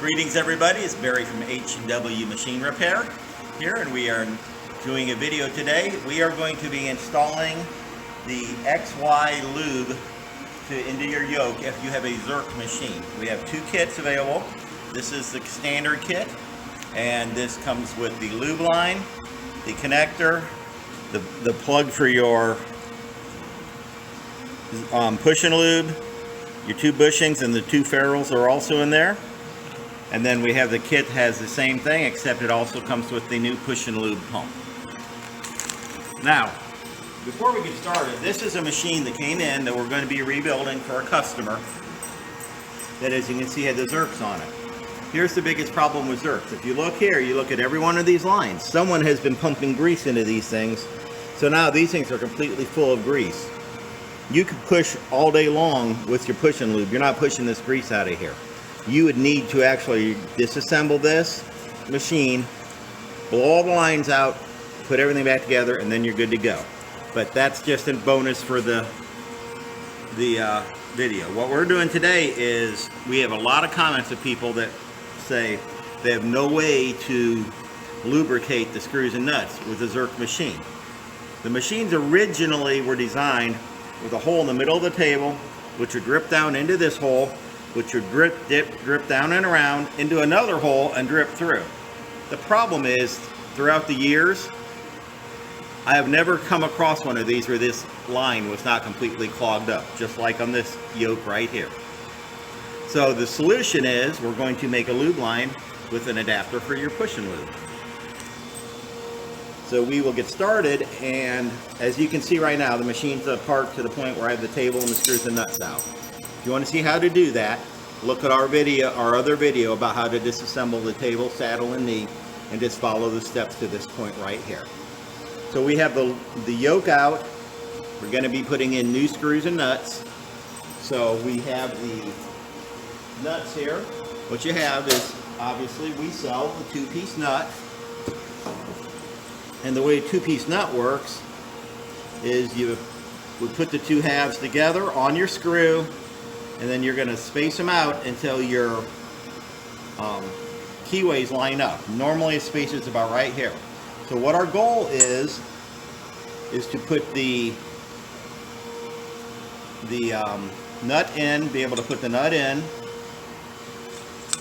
Greetings everybody, it's Barry from H&W Machine Repair here, and we are doing a video today. We are going to be installing the XY lube into your yoke if you have a Zerk machine. We have two kits available. This is the standard kit, and this comes with the lube line, the connector, the plug for your push and lube, your two bushings, and the two ferrules are also in there. And then we have the kit has the same thing, except it also comes with the new push and lube pump. Now, before we get started, this is a machine that came in that we're going to be rebuilding for a customer that, as you can see, had the Zerks on it. Here's the biggest problem with Zerks. If you look here, you look at every one of these lines. Someone has been pumping grease into these things, so now these things are completely full of grease. You could push all day long with your push and lube. You're not pushing this grease out of here. You would need to actually disassemble this machine, blow all the lines out, put everything back together, and then you're good to go. But that's just a bonus for the video. What we're doing today is we have a lot of comments of people that say they have no way to lubricate the screws and nuts with a Zerk machine. The machines originally were designed with a hole in the middle of the table, which would drip down into this hole, which would drip down and around into another hole and drip through. The problem is, throughout the years, I have never come across one of these where this line was not completely clogged up, just like on this yoke right here. So the solution is we're going to make a lube line with an adapter for your push and lube. So we will get started, and as you can see right now, the machine's apart to the point where I have the table and the screws and nuts out. If you want to see how to do that, look at our other video about how to disassemble the table, saddle, and knee, and just follow the steps to this point right here. So we have the yoke out. We're going to be putting in new screws and nuts. So we have the nuts here. What you have is, obviously, we sell the two-piece nut. And the way a two-piece nut works is you would put the two halves together on your screw, and then you're going to space them out until your keyways line up. Normally it spaces about right here. So what our goal is to put the nut in, be able to put the nut in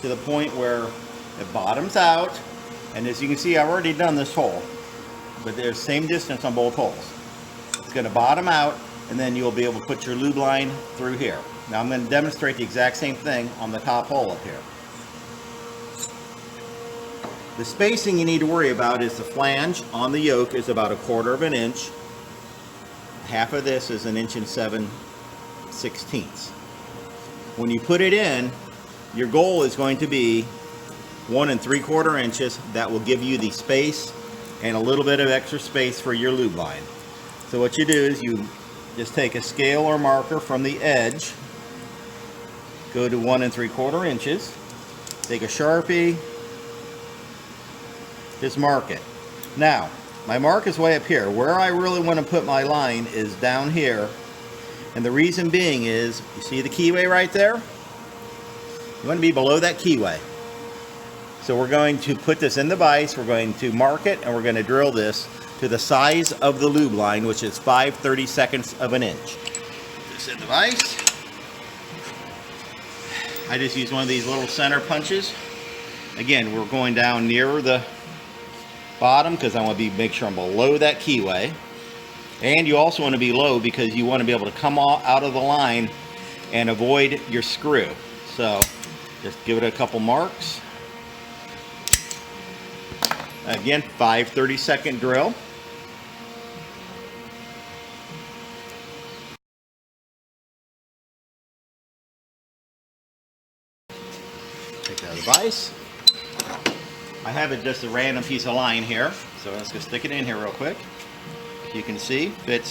to the point where it bottoms out. And as you can see, I've already done this hole, but there's same distance on both holes. It's going to bottom out, and then you'll be able to put your lube line through here. Now I'm going to demonstrate the exact same thing on the top hole up here. The spacing you need to worry about is the flange on the yoke is about 1/4 of an inch. Half of this is 1 7/16 inches. When you put it in, your goal is going to be 1 3/4 inches. That will give you the space and a little bit of extra space for your lube line. So what you do is you just take a scale or marker from the edge, go to 1 3/4 inches, take a Sharpie, just mark it. Now, my mark is way up here. Where I really want to put my line is down here, and the reason being is, you see the keyway right there? You want to be below that keyway. So we're going to put this in the vise, we're going to mark it, and we're going to drill this to the size of the lube line, which is 5/32 of an inch. Put this in the vise. I just use one of these little center punches. Again, we're going down nearer the bottom because I want to make sure I'm below that keyway. And you also want to be low because you want to be able to come out of the line and avoid your screw. So just give it a couple marks. Again, 5/32 drill. Take that out of the vise. I have it just a random piece of line here, so let's just stick it in here real quick. You can see it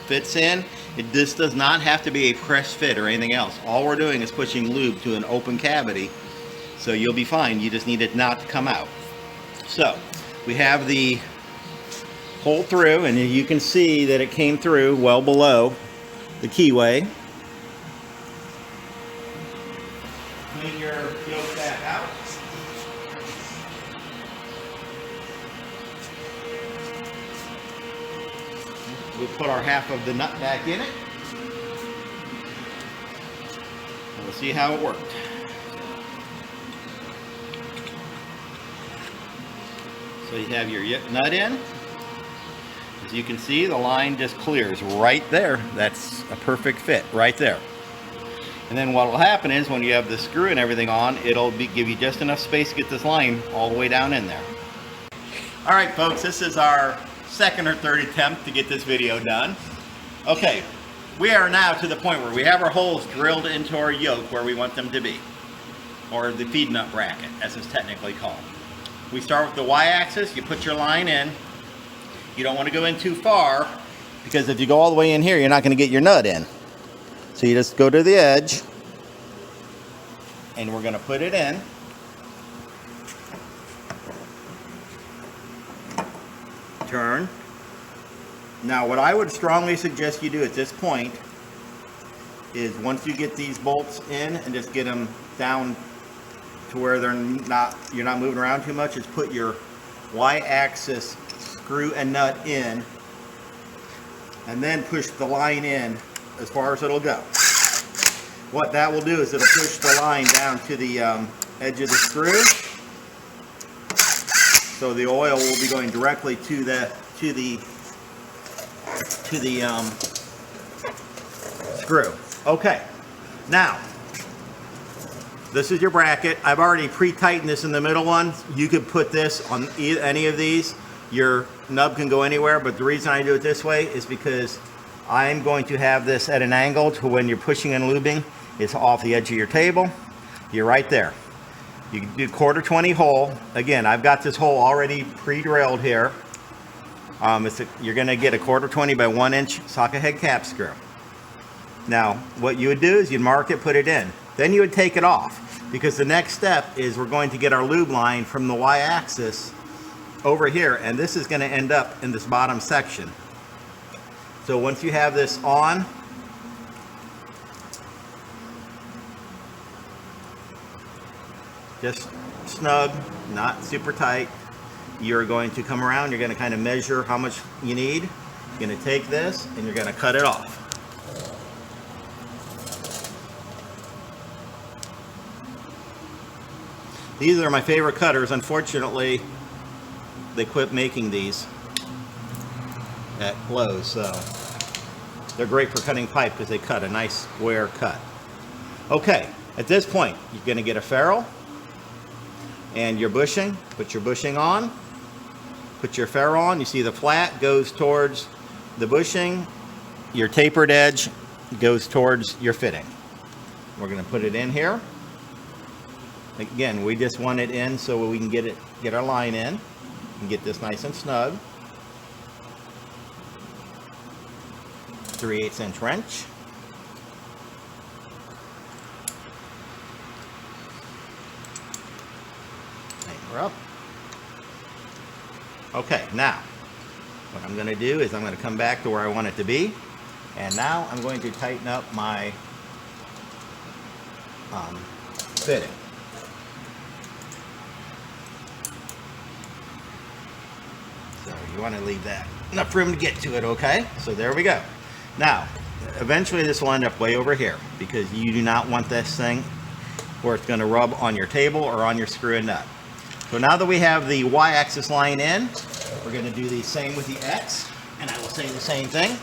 fits in. This does not have to be a press fit or anything else. All we're doing is pushing lube to an open cavity, so you'll be fine. You just need it not to come out. So we have the hole through, and you can see that it came through well below the keyway. Clean your yoke back out. we'll put our half of the nut back in it. And we'll see how it worked. So you have your nut in. As you can see, the line just clears right there. That's a perfect fit right there. And then what will happen is when you have the screw and everything on, it'll give you just enough space to get this line all the way down in there. All right, folks, this is our second or third attempt to get this video done. Okay, we are now to the point where we have our holes drilled into our yoke where we want them to be, or the feed nut bracket, as it's technically called. We start with the y-axis. You put your line in. You don't want to go in too far, because if you go all the way in here, you're not going to get your nut in. So you just go to the edge, and we're going to put it in. Turn. Now what I would strongly suggest you do at this point is once you get these bolts in and just get them down to where you're not moving around too much, is put your y-axis screw and nut in, and then push the line in as far as it'll go. What that will do is it'll push the line down to the edge of the screw, so the oil will be going directly to the screw. Okay, now this is your bracket. I've already pre-tightened this in the middle one. You could put this on any of these. Your nub can go anywhere, but the reason I do it this way is because I'm going to have this at an angle to when you're pushing and lubing, it's off the edge of your table. You're right there. You can do 1/4 hole. Again, I've got this hole already pre-drilled here. You're going to get a 1/4 by 1 inch socket head cap screw. Now, what you would do is you'd mark it, put it in. Then you would take it off, because the next step is we're going to get our lube line from the y-axis over here, and this is going to end up in this bottom section. So once you have this on, just snug, not super tight. You're going to come around, you're going to kind of measure how much you need. You're going to take this and you're going to cut it off. These are my favorite cutters. Unfortunately, they quit making these at Lowe's, so they're great for cutting pipe because they cut a nice square cut. Okay, at this point, you're going to get a ferrule and your bushing. Put your bushing on. Put your ferrule on. You see the flat goes towards the bushing. Your tapered edge goes towards your fitting. We're going to put it in here. Again, we just want it in so we can get our line in and get this nice and snug. 3/8 inch wrench. Tighten her up. Okay, now what I'm going to do is I'm going to come back to where I want it to be, and now I'm going to tighten up my fitting. So you want to leave that enough room to get to it, okay? So there we go. Now, eventually this will end up way over here because you do not want this thing where it's going to rub on your table or on your screw and nut. So now that we have the y-axis line in, we're going to do the same with the X, and I will say the same thing.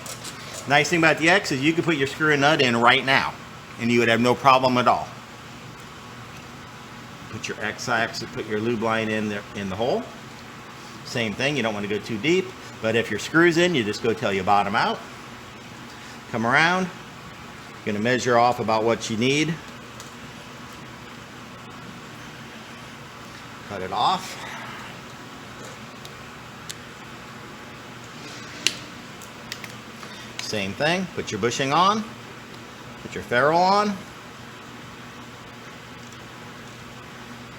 Nice thing about the X is you can put your screw and nut in right now, and you would have no problem at all. Put your X-axis, put your lube line in there in the hole. Same thing, you don't want to go too deep, but if your screw's in, you just go till you bottom out. Come around, you're going to measure off about what you need. Cut it off. Same thing, put your bushing on, put your ferrule on.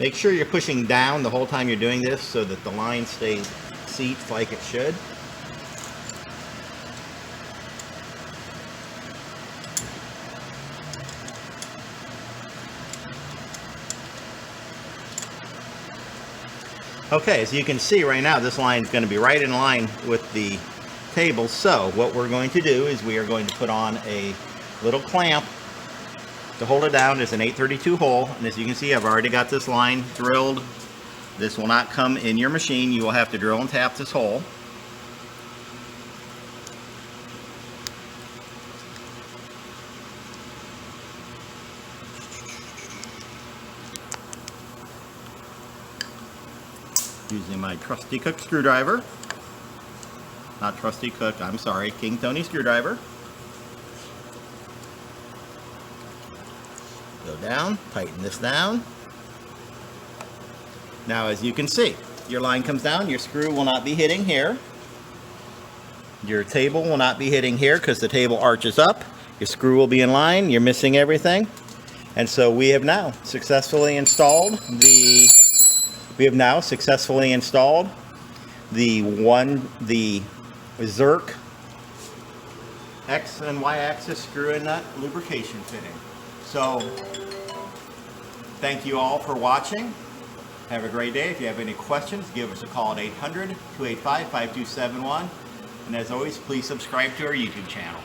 Make sure you're pushing down the whole time you're doing this so that the line stays seats like it should. Okay, as you can see right now, this line is going to be right in line with the table. So what we're going to do is we are going to put on a little clamp to hold it down. It's an 832 hole, and as you can see, I've already got this line drilled. This will not come in your machine. You will have to drill and tap this hole. Using my trusty Cook screwdriver. Not trusty Cook, I'm sorry, King Tony screwdriver. Go down, tighten this down. Now as you can see, your line comes down, your screw will not be hitting here. Your table will not be hitting here because the table arches up. Your screw will be in line, you're missing everything. And so we have now successfully installed the Zerk X and Y axis screw and nut lubrication fitting. So thank you all for watching. Have a great day. If you have any questions, give us a call at 800-285-5271. And as always, please subscribe to our YouTube channel.